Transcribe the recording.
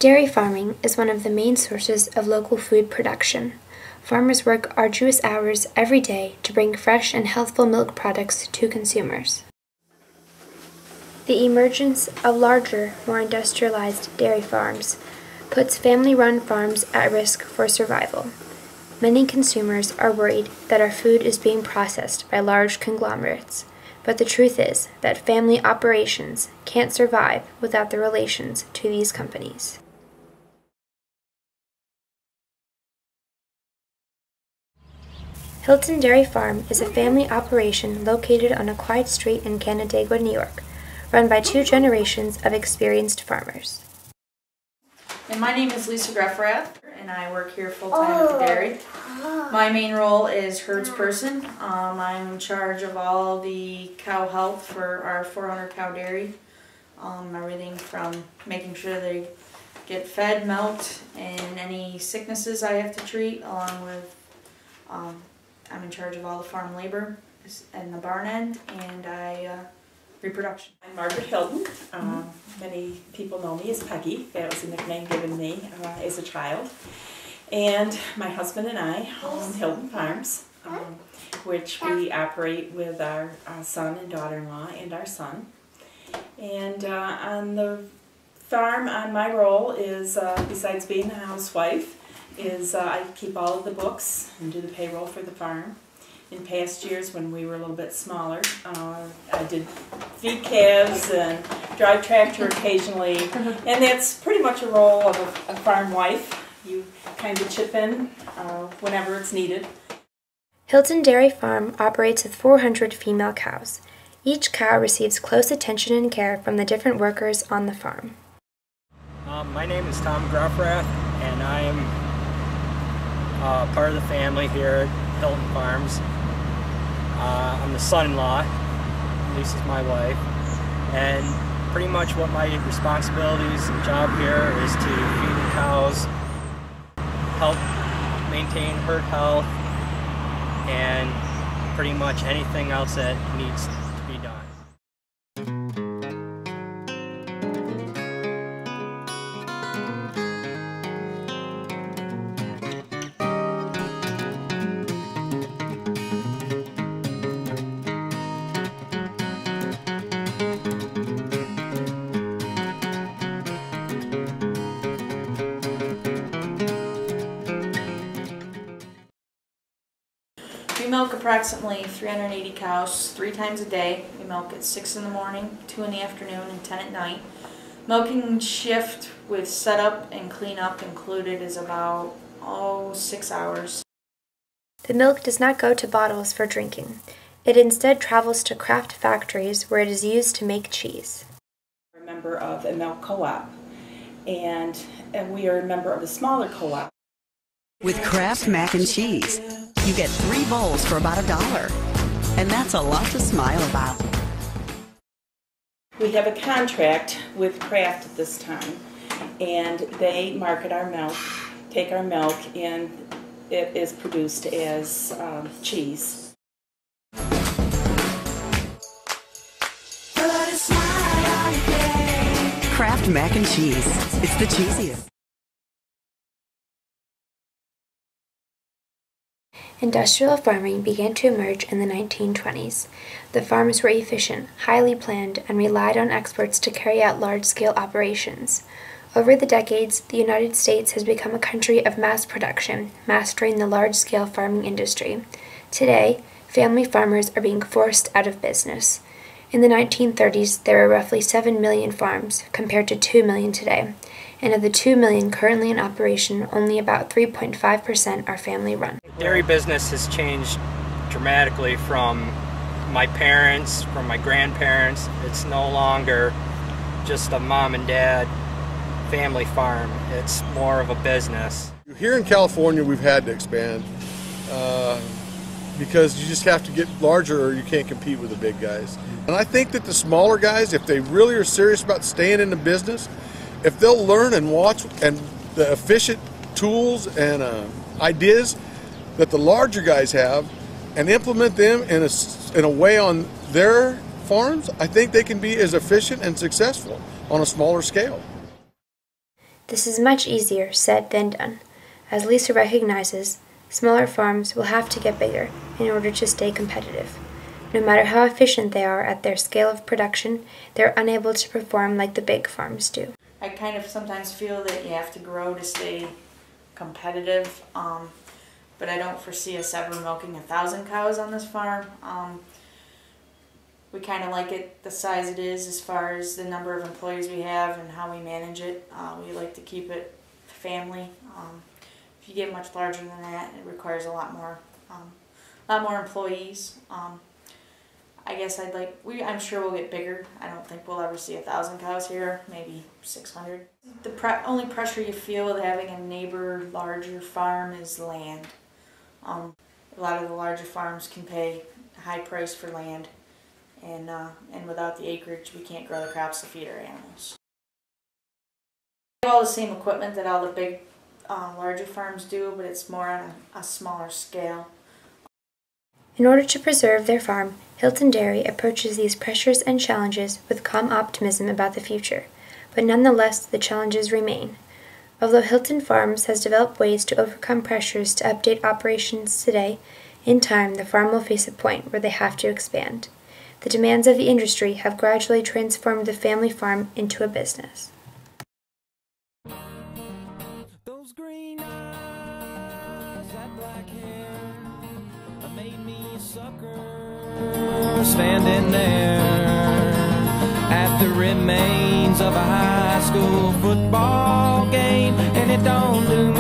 Dairy farming is one of the main sources of local food production. Farmers work arduous hours every day to bring fresh and healthful milk products to consumers. The emergence of larger, more industrialized dairy farms puts family-run farms at risk for survival. Many consumers are worried that our food is being processed by large conglomerates, but the truth is that family operations can't survive without the relations to these companies. Hilton Dairy Farm is a family operation located on a quiet street in Canandaigua, New York, run by 2 generations of experienced farmers. And my name is Lisa Greffrath, and I work here full-time at the dairy. My main role is herdsperson. I'm in charge of all the cow health for our 400 cow dairy. Everything from making sure they get fed, milked, and any sicknesses I have to treat, along with I'm in charge of all the farm labor and the barn end, and reproduction. I'm Margaret Hilton. Many people know me as Peggy. That was a nickname given me as a child. And my husband and I own Hilton Farms, which we operate with our son and daughter-in-law and our son. And on the farm, my role is, besides being a housewife, is I keep all of the books and do the payroll for the farm. In past years, when we were a little bit smaller, I did feed calves and drive tractor occasionally, and that's pretty much a role of a farm wife. You kind of chip in whenever it's needed. Hilton Dairy Farm operates with 400 female cows. Each cow receives close attention and care from the different workers on the farm. My name is Tom Greffrath, and I am part of the family here at Hilton Farms. I'm the son-in-law, Lisa's my wife, and pretty much what my responsibilities and job here is to feed the cows, help maintain herd health, and pretty much anything else that needs to be done. We milk approximately 380 cows 3 times a day. We milk at 6 in the morning, 2 in the afternoon, and 10 at night. Milking shift with setup and cleanup included is about 6 hours. The milk does not go to bottles for drinking. It instead travels to craft factories where it is used to make cheese. We're a member of a milk co-op, and we are a member of a smaller co-op. With Kraft Mac and Cheese, you get 3 bowls for about $1, and that's a lot to smile about. We have a contract with Kraft at this time, and they market our milk, take our milk, and it is produced as cheese. Kraft Mac and Cheese. It's the cheesiest. Industrial farming began to emerge in the 1920s. The farms were efficient, highly planned, and relied on experts to carry out large-scale operations. Over the decades, the United States has become a country of mass production, mastering the large-scale farming industry. Today, family farmers are being forced out of business. In the 1930s, there were roughly 7 million farms, compared to 2 million today. And of the 2 million currently in operation, only about 3.5% are family-run. Dairy business has changed dramatically from my parents, from my grandparents. It's no longer just a mom and dad family farm. It's more of a business. Here in California, we've had to expand because you just have to get larger or you can't compete with the big guys. And I think that the smaller guys, if they really are serious about staying in the business, if they'll learn and watch and the efficient tools and ideas that the larger guys have and implement them in a way on their farms, I think they can be as efficient and successful on a smaller scale. This is much easier said than done. As Lisa recognizes, smaller farms will have to get bigger in order to stay competitive. No matter how efficient they are at their scale of production, they're unable to perform like the big farms do. I kind of sometimes feel that you have to grow to stay competitive, but I don't foresee us ever milking 1,000 cows on this farm. We kind of like it the size it is as far as the number of employees we have and how we manage it. We like to keep it family. If you get much larger than that, it requires a lot more employees. I guess I'm sure we'll get bigger. I don't think we'll ever see 1,000 cows here, maybe 600. The only pressure you feel with having a neighbor larger farm is land. A lot of the larger farms can pay a high price for land, and without the acreage we can't grow the crops to feed our animals. We have all the same equipment that all the big larger farms do, but it's more on a smaller scale. In order to preserve their farm, Hilton Dairy approaches these pressures and challenges with calm optimism about the future, but nonetheless the challenges remain. Although Hilton Farms has developed ways to overcome pressures to update operations today, in time the farm will face a point where they have to expand. The demands of the industry have gradually transformed the family farm into a business. Those green eyes, that black hair, made me a sucker, standing there at the remains of a high school football game, and it don't do me